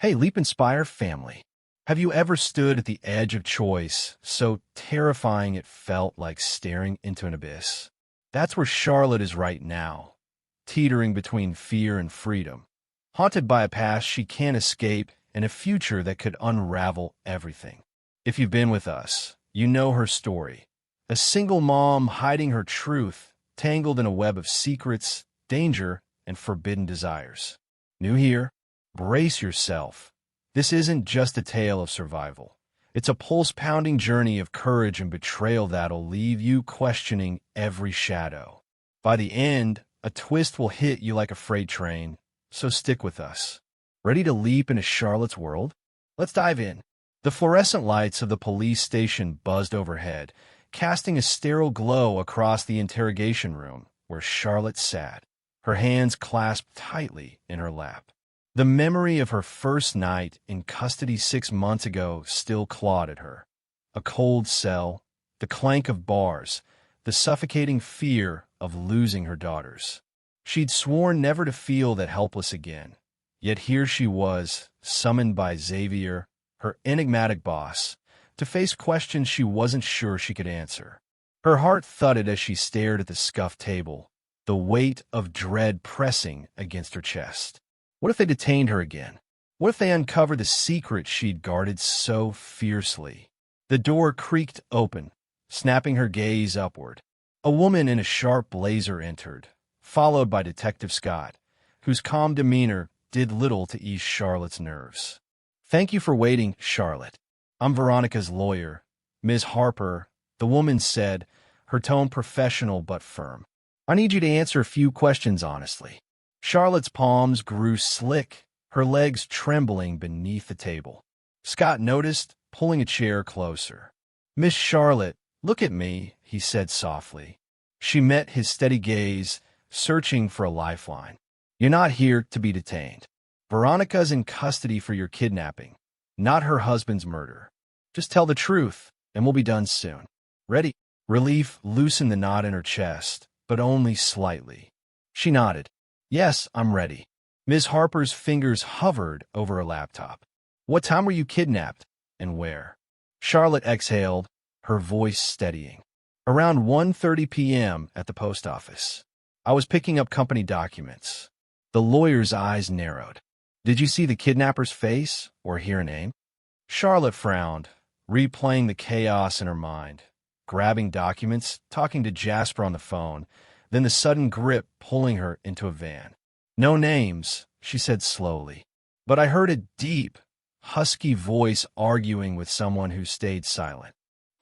Hey, Leap Inspire family. Have you ever stood at the edge of choice, so terrifying it felt like staring into an abyss? That's where Charlotte is right now, teetering between fear and freedom, haunted by a past she can't escape and a future that could unravel everything. If you've been with us, you know her story. A single mom hiding her truth, tangled in a web of secrets, danger, and forbidden desires. New here? Brace yourself. This isn't just a tale of survival. It's a pulse-pounding journey of courage and betrayal that'll leave you questioning every shadow. By the end, a twist will hit you like a freight train, so stick with us. Ready to leap into Charlotte's world? Let's dive in. The fluorescent lights of the police station buzzed overhead, casting a sterile glow across the interrogation room where Charlotte sat, her hands clasped tightly in her lap. The memory of her first night in custody 6 months ago still clawed at her. A cold cell, the clank of bars, the suffocating fear of losing her daughters. She'd sworn never to feel that helpless again. Yet here she was, summoned by Xavier, her enigmatic boss, to face questions she wasn't sure she could answer. Her heart thudded as she stared at the scuffed table, the weight of dread pressing against her chest. What if they detained her again? What if they uncovered the secret she'd guarded so fiercely? The door creaked open, snapping her gaze upward. A woman in a sharp blazer entered, followed by Detective Scott, whose calm demeanor did little to ease Charlotte's nerves. "Thank you for waiting, Charlotte. I'm Veronica's lawyer, Ms. Harper," the woman said, her tone professional but firm. "I need you to answer a few questions honestly." Charlotte's palms grew slick, her legs trembling beneath the table. Scott noticed, pulling a chair closer. "Miss Charlotte, look at me," he said softly. She met his steady gaze, searching for a lifeline. "You're not here to be detained. Veronica's in custody for your kidnapping, not her husband's murder. Just tell the truth, and we'll be done soon. Ready?" Relief loosened the knot in her chest, but only slightly. She nodded. "Yes, I'm ready." Ms. Harper's fingers hovered over her laptop. "What time were you kidnapped, and where?" Charlotte exhaled, her voice steadying. "Around 1:30 p.m. at the post office. I was picking up company documents." The lawyer's eyes narrowed. "Did you see the kidnapper's face or hear a name?" Charlotte frowned, replaying the chaos in her mind, grabbing documents, talking to Jasper on the phone, then the sudden grip pulling her into a van. "No names," she said slowly. "But I heard a deep, husky voice arguing with someone who stayed silent."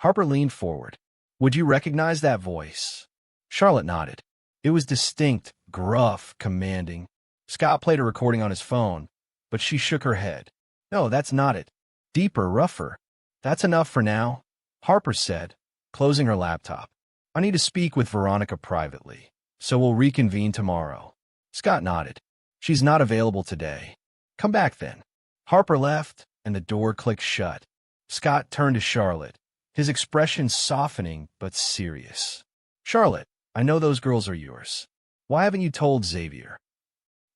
Harper leaned forward. "Would you recognize that voice?" Charlotte nodded. It was distinct, gruff, commanding. Scott played a recording on his phone, but she shook her head. "No, that's not it. Deeper, rougher." "That's enough for now," Harper said, closing her laptop. "I need to speak with Veronica privately, so we'll reconvene tomorrow." Scott nodded. "She's not available today." "Come back then." Harper left, and the door clicked shut. Scott turned to Charlotte, his expression softening but serious. "Charlotte, I know those girls are yours. Why haven't you told Xavier?"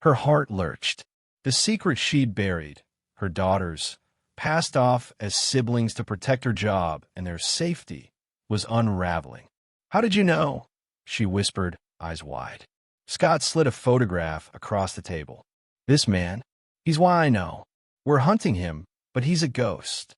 Her heart lurched. The secret she'd buried, her daughters, passed off as siblings to protect her job and their safety, was unraveling. "How did you know?" she whispered, eyes wide. Scott slid a photograph across the table. "This man, he's why I know. We're hunting him, but he's a ghost."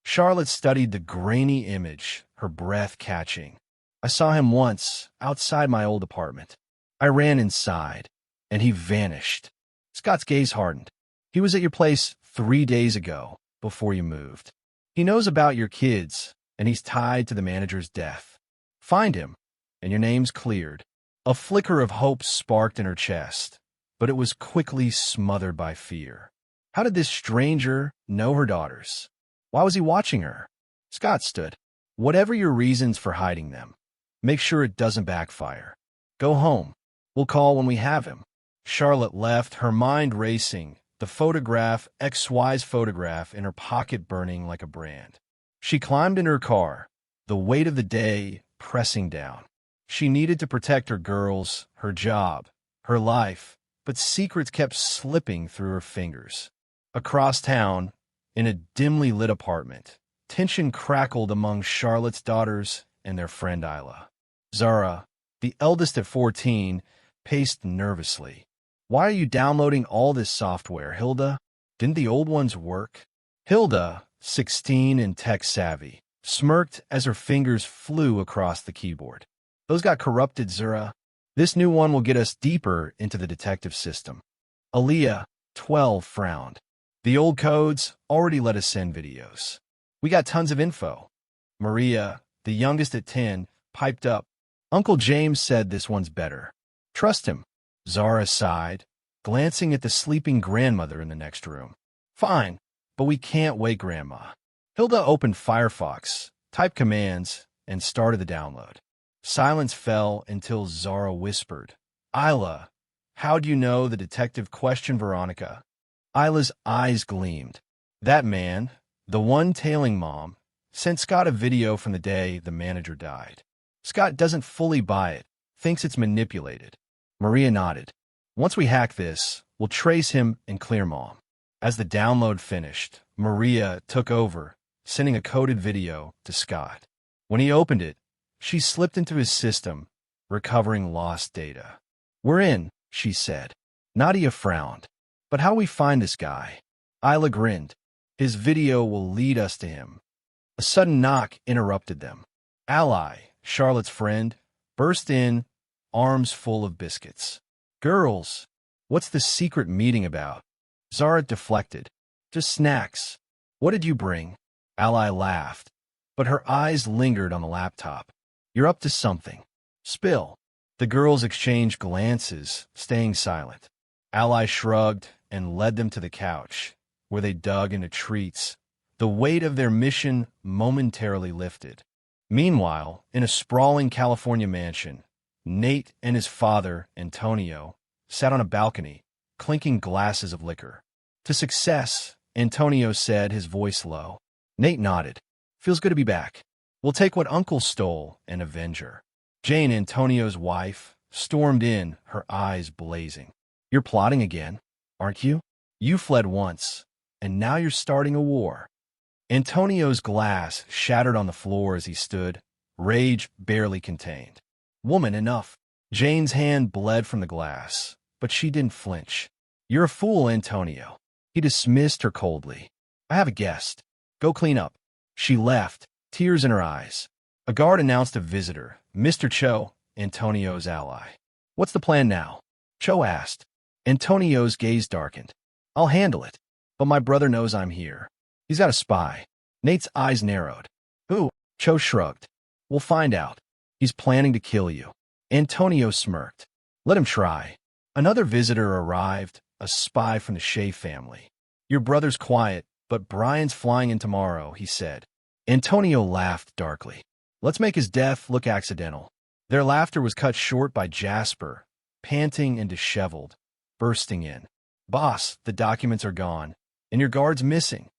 Charlotte studied the grainy image, her breath catching. "I saw him once, outside my old apartment. I ran inside, and he vanished." Scott's gaze hardened. "He was at your place 3 days ago, before you moved. He knows about your kids, and he's tied to the manager's death. Find him, and your name's cleared." A flicker of hope sparked in her chest, but it was quickly smothered by fear. How did this stranger know her daughters? Why was he watching her? Scott stood. "Whatever your reasons for hiding them, make sure it doesn't backfire. Go home. We'll call when we have him." Charlotte left, her mind racing, the photograph, XY's photograph, in her pocket burning like a brand. She climbed in her car, the weight of the day pressing down. She needed to protect her girls, her job, her life, but secrets kept slipping through her fingers. Across town, in a dimly lit apartment, tension crackled among Charlotte's daughters and their friend Isla. Zara, the eldest at 14, paced nervously. "Why are you downloading all this software, Hilda? Didn't the old ones work?" Hilda, 16 and tech-savvy, smirked as her fingers flew across the keyboard. "Those got corrupted, Zara. This new one will get us deeper into the detective system." Aaliyah, 12, frowned. "The old codes already let us send videos. We got tons of info." Maria, the youngest at 10, piped up. "Uncle James said this one's better. Trust him." Zara sighed, glancing at the sleeping grandmother in the next room. "Fine, but we can't wake Grandma." Hilda opened Firefox, typed commands, and started the download. Silence fell until Zara whispered, "Isla, how do you know the detective questioned Veronica?" Isla's eyes gleamed. "That man, the one tailing Mom, sent Scott a video from the day the manager died. Scott doesn't fully buy it, thinks it's manipulated." Maria nodded. "Once we hack this, we'll trace him and clear Mom." As the download finished, Maria took over, sending a coded video to Scott. When he opened it, she slipped into his system, recovering lost data. "We're in," she said. Nadia frowned. "But how do we find this guy?" Isla grinned. "His video will lead us to him." A sudden knock interrupted them. Ally, Charlotte's friend, burst in, arms full of biscuits. "Girls, what's the secret meeting about?" Zara deflected. "Just snacks." "What did you bring?" Ally laughed, but her eyes lingered on the laptop. "You're up to something. Spill." The girls exchanged glances, staying silent. Ally shrugged and led them to the couch, where they dug into treats. The weight of their mission momentarily lifted. Meanwhile, in a sprawling California mansion, Nate and his father, Antonio, sat on a balcony, clinking glasses of liquor. "To success," Antonio said, his voice low. Nate nodded. "Feels good to be back. We'll take what Uncle stole and avenge her." Jane, Antonio's wife, stormed in, her eyes blazing. "You're plotting again, aren't you? You fled once, and now you're starting a war." Antonio's glass shattered on the floor as he stood, rage barely contained. "Woman, enough." Jane's hand bled from the glass, but she didn't flinch. "You're a fool, Antonio." He dismissed her coldly. "I have a guest. Go clean up." She left, tears in her eyes. A guard announced a visitor, Mr. Cho, Antonio's ally. "What's the plan now?" Cho asked. Antonio's gaze darkened. "I'll handle it, but my brother knows I'm here. He's got a spy." Nate's eyes narrowed. "Who?" Cho shrugged. "We'll find out. He's planning to kill you." Antonio smirked. "Let him try." Another visitor arrived, a spy from the Shea family. "Your brother's quiet, but Brian's flying in tomorrow," he said. Antonio laughed darkly. "Let's make his death look accidental." Their laughter was cut short by Jasper, panting and disheveled, bursting in. "Boss, the documents are gone, and your guard's missing."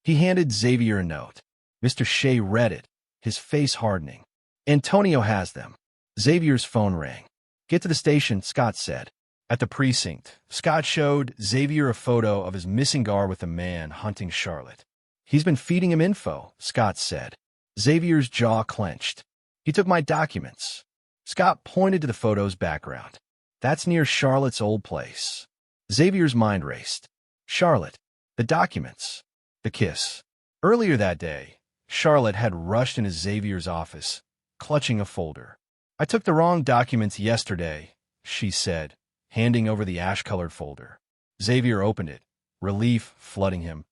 He handed Xavier a note. Mr. Shea read it, his face hardening. "Antonio has them." Xavier's phone rang. "Get to the station," Scott said. At the precinct, Scott showed Xavier a photo of his missing guard with a man hunting Charlotte. "He's been feeding him info," Scott said. Xavier's jaw clenched. "He took my documents." Scott pointed to the photo's background. "That's near Charlotte's old place." Xavier's mind raced. Charlotte, the documents, the kiss. Earlier that day, Charlotte had rushed into Xavier's office, clutching a folder. "I took the wrong documents yesterday," she said, handing over the ash-colored folder. Xavier opened it, relief flooding him.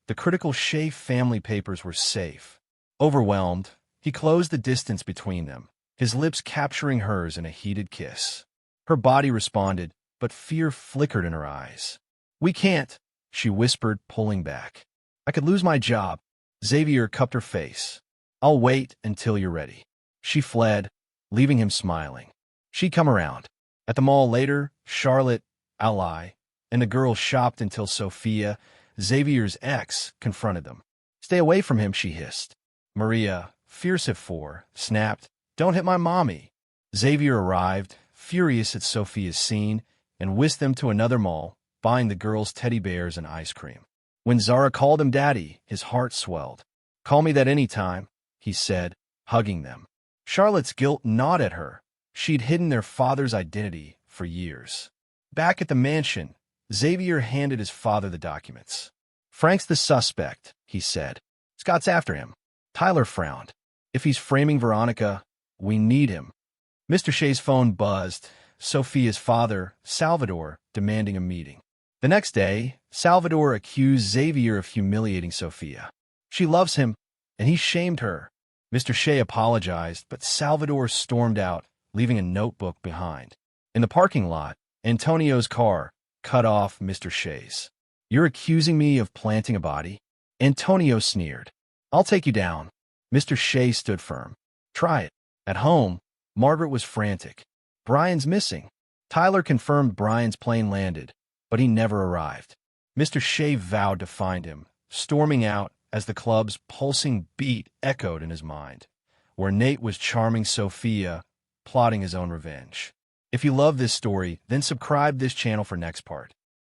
The critical Shea family papers were safe. Overwhelmed, he closed the distance between them, his lips capturing hers in a heated kiss. Her body responded, but fear flickered in her eyes. "We can't," she whispered, pulling back. "I could lose my job." Xavier cupped her face. "I'll wait until you're ready." She fled, leaving him smiling. She'd come around. At the mall later, Charlotte, Ally, and the girls shopped until Sophia, Xavier's ex, confronted them. "Stay away from him," she hissed. Maria, fierce at 4, snapped, "Don't hit my mommy." Xavier arrived, furious at Sophia's scene, and whisked them to another mall, buying the girls teddy bears and ice cream. When Zara called him daddy, his heart swelled. "Call me that any time," he said, hugging them. Charlotte's guilt gnawed at her. She'd hidden their father's identity for years. Back at the mansion, Xavier handed his father the documents. "Frank's the suspect," he said. "Scott's after him." Tyler frowned. "If he's framing Veronica, we need him." Mr. Shea's phone buzzed. Sophia's father, Salvador, demanding a meeting. The next day, Salvador accused Xavier of humiliating Sophia. "She loves him, and he shamed her." Mr. Shea apologized, but Salvador stormed out, leaving a notebook behind. In the parking lot, Antonio's car cut off Mr. Shea's. "You're accusing me of planting a body?" Antonio sneered. "I'll take you down." Mr. Shea stood firm. "Try it." At home, Margaret was frantic. "Brian's missing." Tyler confirmed Brian's plane landed, but he never arrived. Mr. Shea vowed to find him, storming out as the club's pulsing beat echoed in his mind, where Nate was charming Sophia, plotting his own revenge. If you love this story, then subscribe this channel for next part.